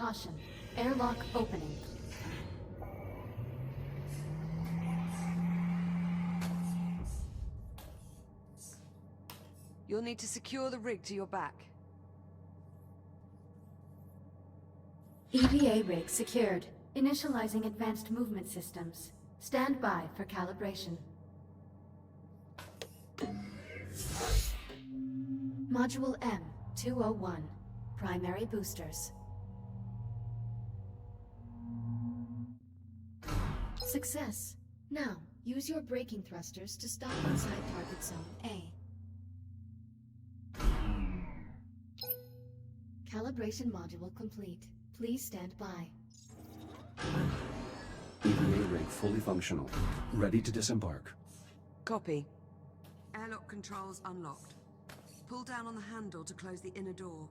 Caution. Airlock opening. You'll need to secure the rig to your back. EVA rig secured. Initializing advanced movement systems. Stand by for calibration. Module M201. Primary boosters. Success. Now, use your braking thrusters to stop inside target zone A. Calibration module complete. Please stand by. EVA rig fully functional. Ready to disembark. Copy. Airlock controls unlocked. Pull down on the handle to close the inner door.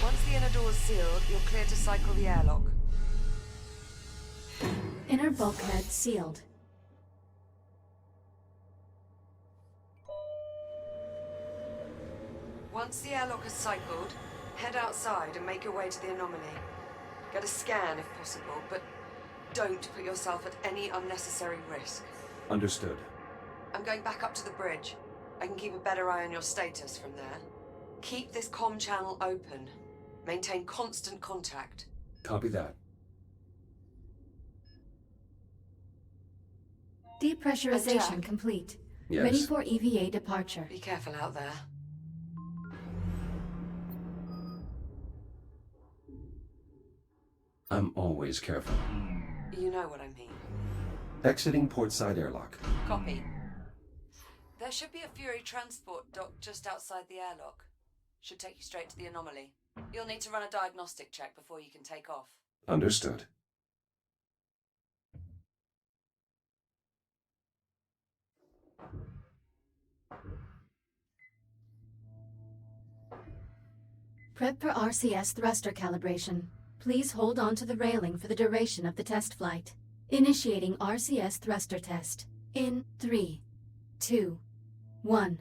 Once the inner door is sealed, you're clear to cycle the airlock. Inner bulkhead sealed. Once the airlock is cycled, head outside and make your way to the anomaly. Get a scan if possible, but don't put yourself at any unnecessary risk. Understood. I'm going back up to the bridge. I can keep a better eye on your status from there. Keep this comm channel open. Maintain constant contact. Copy that. Depressurization complete. Yes. Ready for EVA departure. Be careful out there. I'm always careful. You know what I mean. Exiting port side airlock. Copy. There should be a Fury transport dock just outside the airlock. Should take you straight to the anomaly. You'll need to run a diagnostic check before you can take off. Understood. Prep for RCS thruster calibration. Please hold on to the railing for the duration of the test flight. Initiating RCS thruster test. In 3, 2, 1.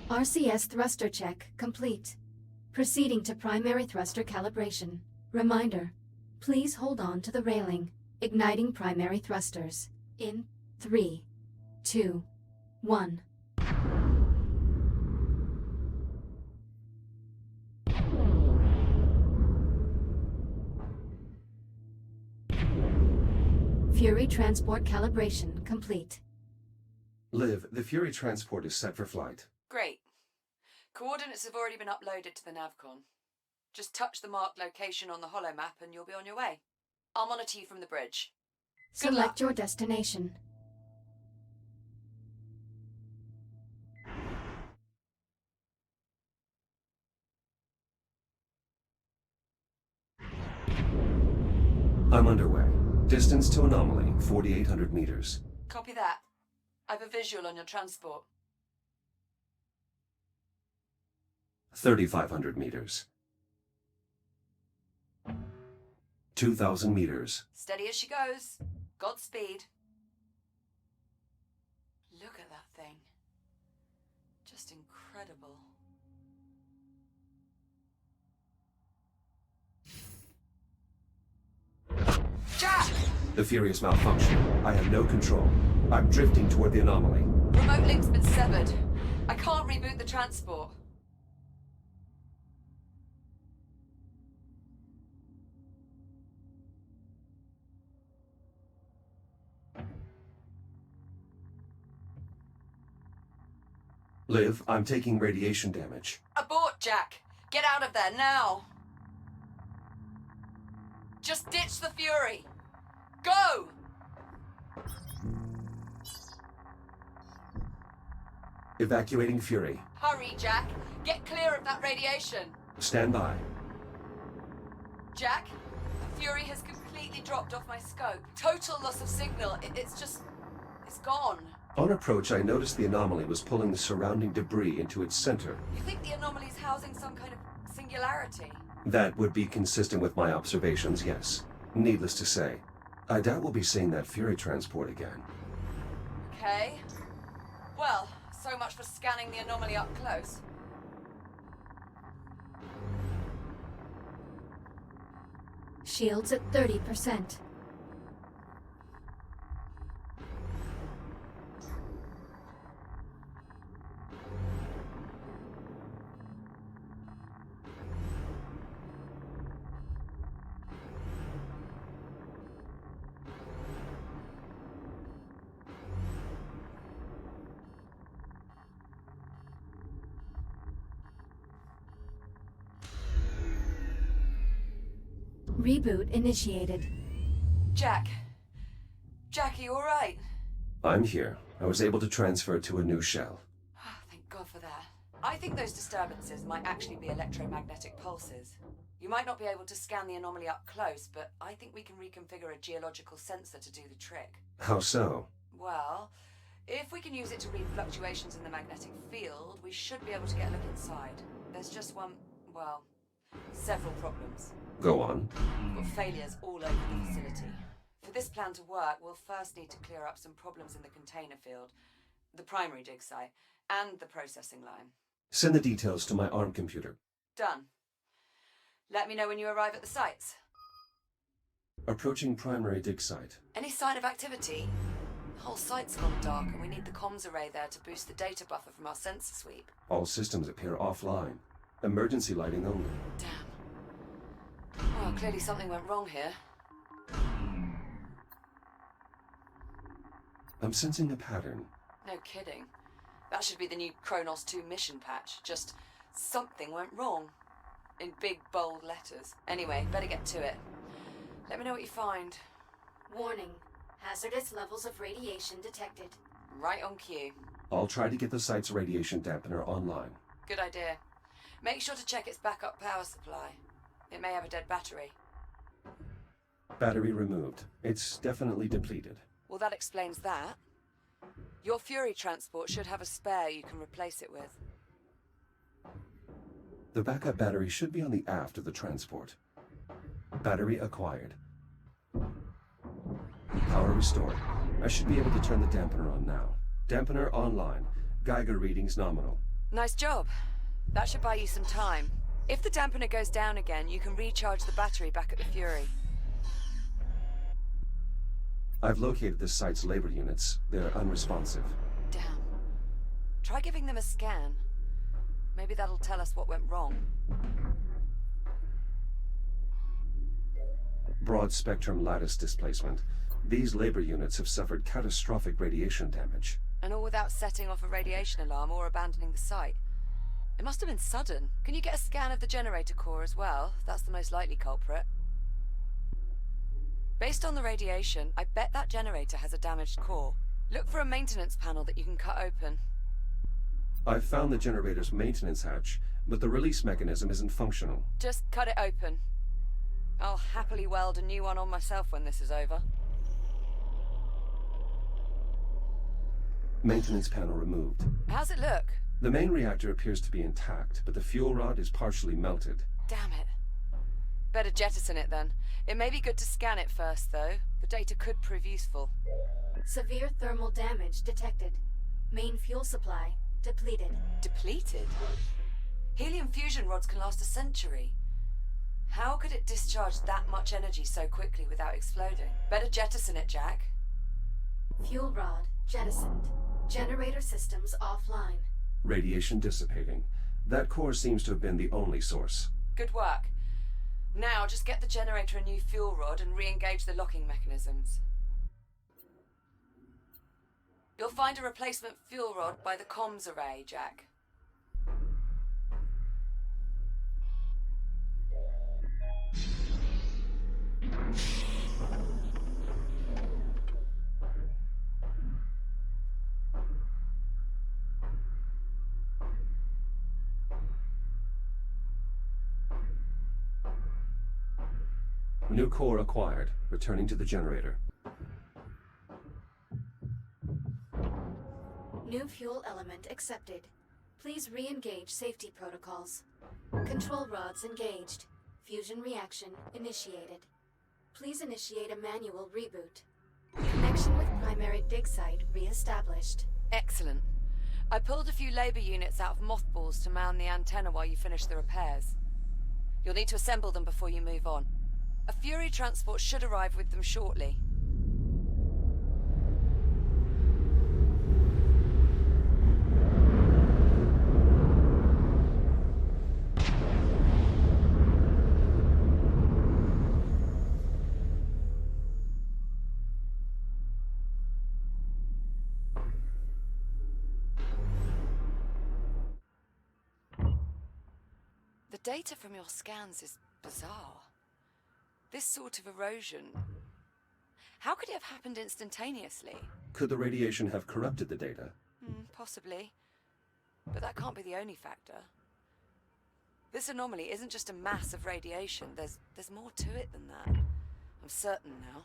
RCS thruster check complete. Proceeding to primary thruster calibration. Reminder, please hold on to the railing. Igniting primary thrusters. In 3, 2, 1. Fury transport calibration complete. Liv, the Fury transport is set for flight. Great. Coordinates have already been uploaded to the Navcon. Just touch the marked location on the holomap and you'll be on your way. I'll monitor you from the bridge. Good luck. Select your destination. I'm underway. Distance to anomaly, 4,800 meters. Copy that. I've a visual on your transport. 3,500 meters. 2,000 meters. Steady as she goes. Godspeed. Look at that thing. Just incredible. Jack! The Fury is malfunctioning. I have no control. I'm drifting toward the anomaly. Remote link's been severed. I can't reboot the transport. Liv, I'm taking radiation damage. Abort, Jack! Get out of there, now! Just ditch the Fury! Go! Evacuating Fury. Hurry, Jack! Get clear of that radiation! Stand by. Jack, the Fury has completed completely dropped off my scope. Total loss of signal. It's gone. On approach, I noticed the anomaly was pulling the surrounding debris into its center. You think the anomaly's housing some kind of singularity? That would be consistent with my observations, yes. Needless to say, I doubt we'll be seeing that Fury transport again. Okay. Well, so much for scanning the anomaly up close. Shields at 30%. Reboot initiated. Jack, are you alright? I'm here. I was able to transfer to a new shell. Thank God for that. I think those disturbances might actually be electromagnetic pulses. You might not be able to scan the anomaly up close, but I think we can reconfigure a geological sensor to do the trick. How so? Well, if we can use it to read fluctuations in the magnetic field, we should be able to get a look inside. There's just several problems. Go on. We've got failures all over the facility. For this plan to work, we'll first need to clear up some problems in the container field, the primary dig site, and the processing line. Send the details to my ARM computer. Done. Let me know when you arrive at the sites. Approaching primary dig site. Any sign of activity? The whole site's gone dark and we need the comms array there to boost the data buffer from our sensor sweep. All systems appear offline. Emergency lighting only. Damn. Well, clearly something went wrong here. I'm sensing a pattern. No kidding. That should be the new Kronos 2 mission patch. Just something went wrong. In big, bold letters. Anyway, better get to it. Let me know what you find. Warning. Hazardous levels of radiation detected. Right on cue. I'll try to get the site's radiation dampener online. Good idea. Make sure to check its backup power supply. It may have a dead battery. Battery removed. It's definitely depleted. Well, that explains that. Your Fury transport should have a spare you can replace it with. The backup battery should be on the aft of the transport. Battery acquired. Power restored. I should be able to turn the dampener on now. Dampener online. Geiger readings nominal. Nice job. That should buy you some time. If the dampener goes down again, you can recharge the battery back at the Fury. I've located the site's labor units. They're unresponsive. Damn. Try giving them a scan. Maybe that'll tell us what went wrong. Broad spectrum lattice displacement. These labor units have suffered catastrophic radiation damage. And all without setting off a radiation alarm or abandoning the site. It must have been sudden. Can you get a scan of the generator core as well? That's the most likely culprit. Based on the radiation, I bet that generator has a damaged core. Look for a maintenance panel that you can cut open. I've found the generator's maintenance hatch, but the release mechanism isn't functional. Just cut it open. I'll happily weld a new one on myself when this is over. Maintenance panel removed. How's it look? The main reactor appears to be intact, but the fuel rod is partially melted. Damn it. Better jettison it then. It may be good to scan it first, though. The data could prove useful. Severe thermal damage detected. Main fuel supply depleted. Depleted? Helium fusion rods can last a century. How could it discharge that much energy so quickly without exploding? Better jettison it, Jack. Fuel rod jettisoned. Generator systems offline. Radiation dissipating. That core seems to have been the only source. Good work. Now just get the generator a new fuel rod and re-engage the locking mechanisms. You'll find a replacement fuel rod by the comms array, Jack. We New core acquired. Returning to the generator. New fuel element accepted. Please re-engage safety protocols. Control rods engaged. Fusion reaction initiated. Please initiate a manual reboot. Connection with primary dig site re-established. Excellent. I pulled a few labor units out of mothballs to mount the antenna while you finish the repairs. You'll need to assemble them before you move on. A Fury transport should arrive with them shortly. The data from your scans is bizarre. This sort of erosion... How could it have happened instantaneously? Could the radiation have corrupted the data? Possibly. But that can't be the only factor. This anomaly isn't just a mass of radiation. There's more to it than that. I'm certain now.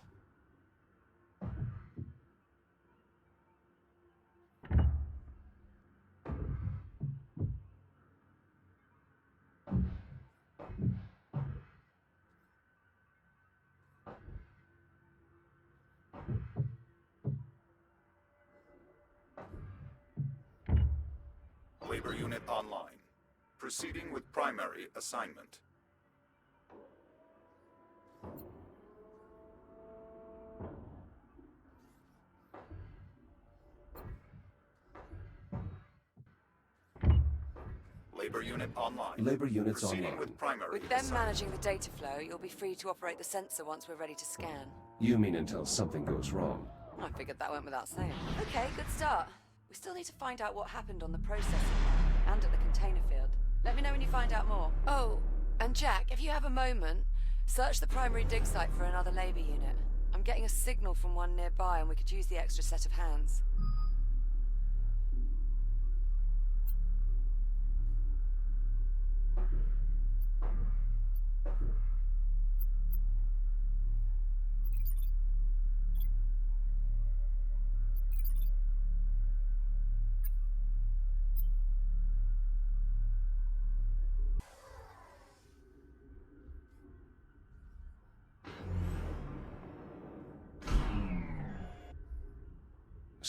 Labor unit online. Proceeding with primary assignment. Labor unit online. Labor units Proceeding online. with primary With them assignment. managing the data flow, you'll be free to operate the sensor once we're ready to scan. You mean until something goes wrong? I figured that went without saying. Okay, good start. We still need to find out what happened on the processing line and at the container field. Let me know when you find out more. Oh, and Jack, if you have a moment, search the primary dig site for another labor unit. I'm getting a signal from one nearby and we could use the extra set of hands.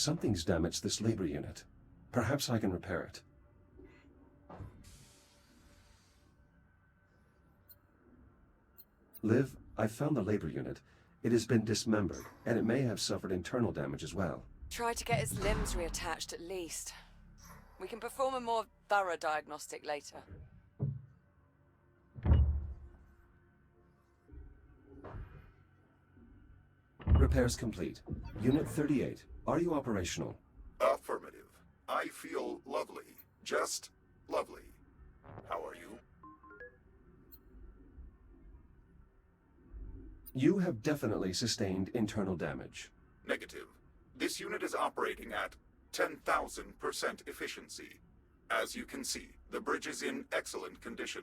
Something's damaged this labor unit. Perhaps I can repair it. Liv, I found the labor unit. It has been dismembered, and it may have suffered internal damage as well. Try to get its limbs reattached at least. We can perform a more thorough diagnostic later. Repairs complete. Unit 38, are you operational? Affirmative. I feel lovely. Just lovely. How are you? You have definitely sustained internal damage. Negative. This unit is operating at 10,000% efficiency. As you can see, the bridge is in excellent condition.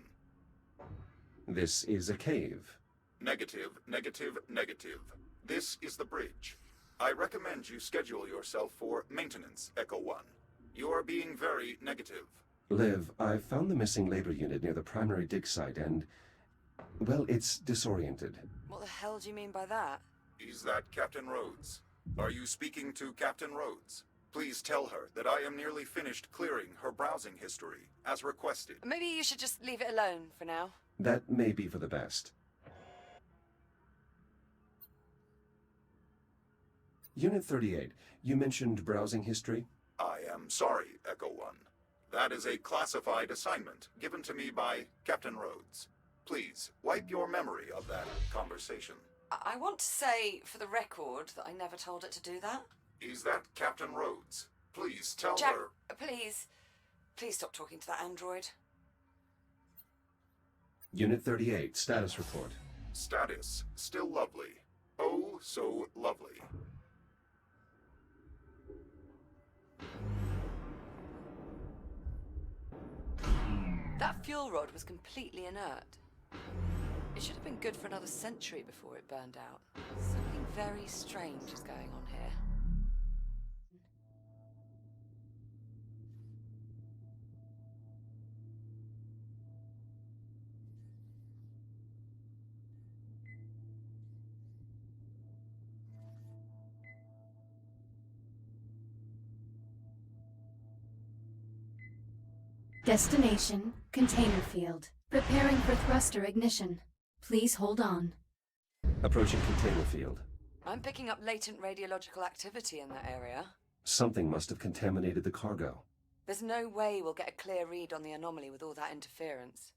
This is a cave. Negative, negative, negative. This is the bridge. I recommend you schedule yourself for maintenance, Echo 1. You are being very negative. Liv, I found the missing labor unit near the primary dig site and... well, it's disoriented. What the hell do you mean by that? Is that Captain Rhodes? Are you speaking to Captain Rhodes? Please tell her that I am nearly finished clearing her browsing history, as requested. Maybe you should just leave it alone for now. That may be for the best. Unit 38, you mentioned browsing history? I am sorry, Echo 1. That is a classified assignment given to me by Captain Rhodes. Please, wipe your memory of that conversation. I want to say, for the record, that I never told it to do that. Is that Captain Rhodes? Please tell Jack, her... please. Please stop talking to that android. Unit 38, status report. Status, still lovely. Oh, so lovely. That fuel rod was completely inert. It should have been good for another century before it burned out. Something very strange is going on here. Destination, container field. Preparing for thruster ignition. Please hold on. Approaching container field. I'm picking up latent radiological activity in that area. Something must have contaminated the cargo. There's no way we'll get a clear read on the anomaly with all that interference.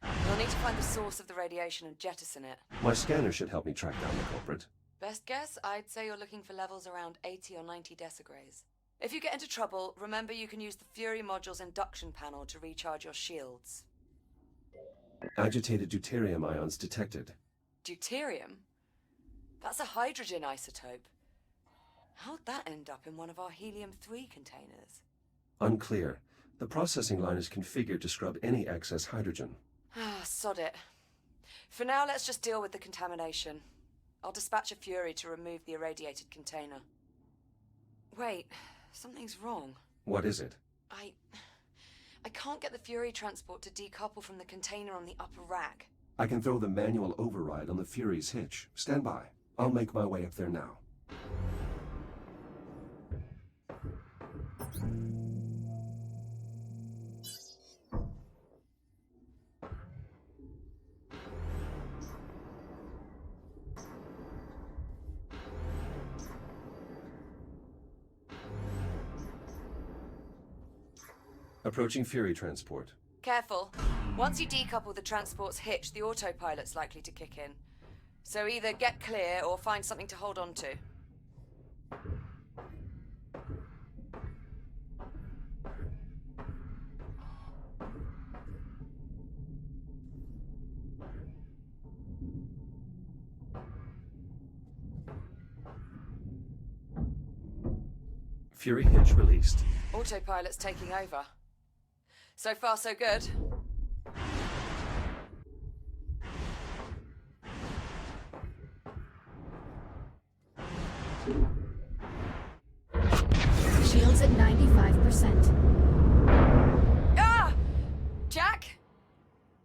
We'll need to find the source of the radiation and jettison it. My scanner should help me track down the culprit. Best guess, I'd say you're looking for levels around 80 or 90 decigrays. If you get into trouble, remember you can use the Fury module's induction panel to recharge your shields. Agitated deuterium ions detected. Deuterium? That's a hydrogen isotope. How'd that end up in one of our helium-3 containers? Unclear. The processing line is configured to scrub any excess hydrogen. Ah, sod it. For now, let's just deal with the contamination. I'll dispatch a Fury to remove the irradiated container. Wait, something's wrong. What is it? I can't get the Fury transport to decouple from the container on the upper rack. I can throw the manual override on the Fury's hitch. Stand by. I'll make my way up there now. Approaching Fury transport. Careful. Once you decouple the transport's hitch, the autopilot's likely to kick in. So either get clear or find something to hold on to. Fury hitch released. Autopilot's taking over. So far, so good. Shields at 95%. Ah! Jack?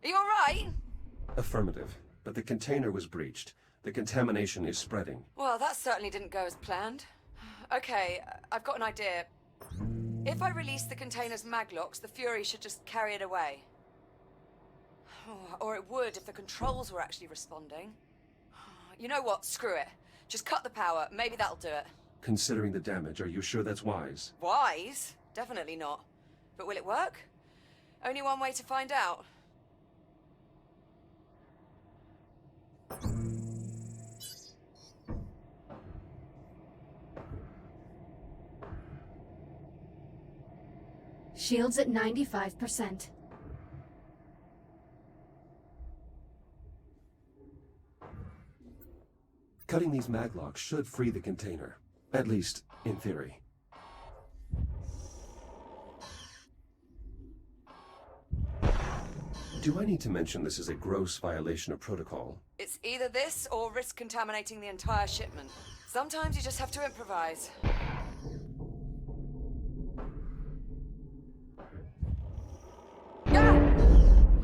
Are you alright? Affirmative. But the container was breached. The contamination is spreading. Well, that certainly didn't go as planned. Okay, I've got an idea. If I release the container's maglocks, the Fury should just carry it away. Or it would if the controls were actually responding. You know what? Screw it. Just cut the power. Maybe that'll do it. Considering the damage, are you sure that's wise? Wise? Definitely not. But will it work? Only one way to find out. Shields at 95%. Cutting these maglocks should free the container. At least, in theory. Do I need to mention this is a gross violation of protocol? It's either this or risk contaminating the entire shipment. Sometimes you just have to improvise. Ah!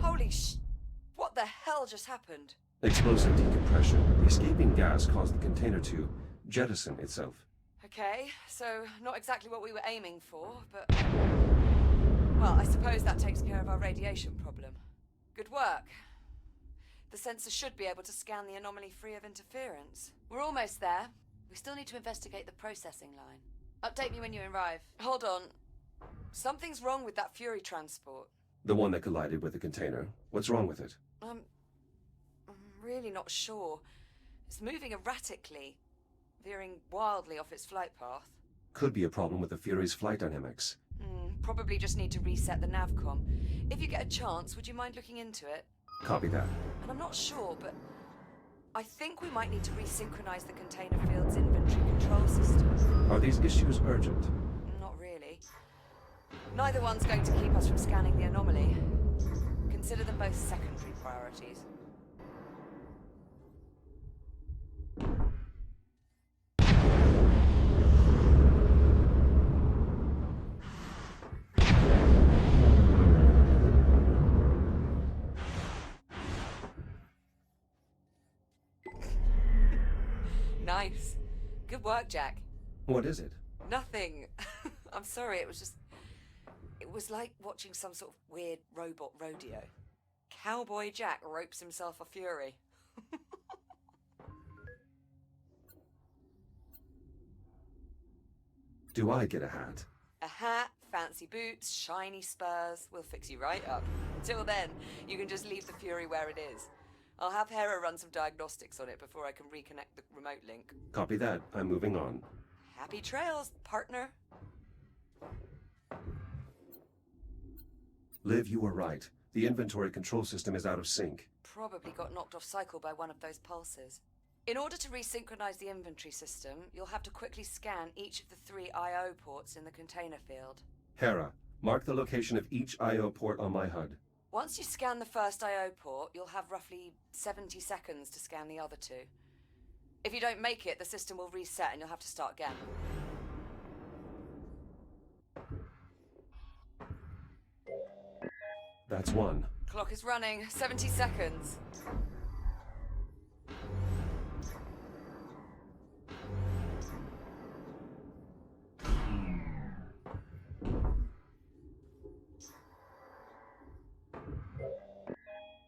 Holy sh... What the hell just happened? Explosive decompression. The escaping gas caused the container to jettison itself. Okay, so not exactly what we were aiming for, but... Well, I suppose that takes care of our radiation problem. Good work. The sensor should be able to scan the anomaly free of interference. We're almost there. We still need to investigate the processing line. Update me when you arrive. Hold on. Something's wrong with that Fury transport. The one that collided with the container. What's wrong with it? I'm really not sure. It's moving erratically, veering wildly off its flight path. Could be a problem with the Fury's flight dynamics. Probably just need to reset the navcom. If you get a chance, would you mind looking into it? Copy that. And I'm not sure, but I think we might need to resynchronize the container field's inventory control system. Are these issues urgent? Not really. Neither one's going to keep us from scanning the anomaly. Consider them both secondary priorities. work, Jack. What is it? Nothing. I'm sorry, it was like watching some sort of weird robot rodeo. Cowboy Jack ropes himself a fury. Do I get a hat? A hat, fancy boots, shiny spurs. We'll fix you right up. Till then, you can just leave the fury where it is. I'll have Hera run some diagnostics on it before I can reconnect the remote link. Copy that. I'm moving on. Happy trails, partner. Liv, you were right. The inventory control system is out of sync. Probably got knocked off cycle by one of those pulses. In order to resynchronize the inventory system, you'll have to quickly scan each of the 3 I.O. ports in the container field. Hera, mark the location of each I.O. port on my HUD. Once you scan the first I.O. port, you'll have roughly 70 seconds to scan the other 2. If you don't make it, the system will reset and you'll have to start again. That's 1. Clock is running. 70 seconds.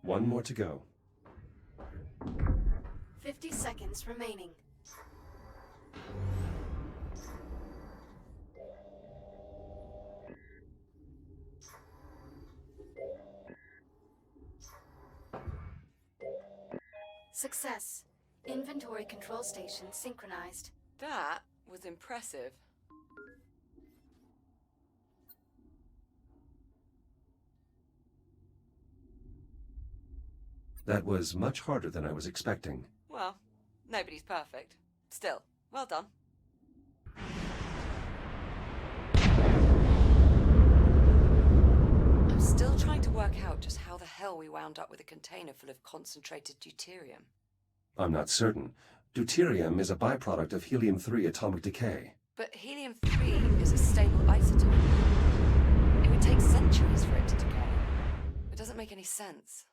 One more to go. 50 seconds remaining. Success. Inventory control station synchronized. That was impressive. That was much harder than I was expecting. Well, nobody's perfect. Still, well done. I'm still trying to work out just how the hell we wound up with a container full of concentrated deuterium. I'm not certain. Deuterium is a byproduct of helium-3 atomic decay. But helium-3 is a stable isotope. It would take centuries for it to decay. It doesn't make any sense.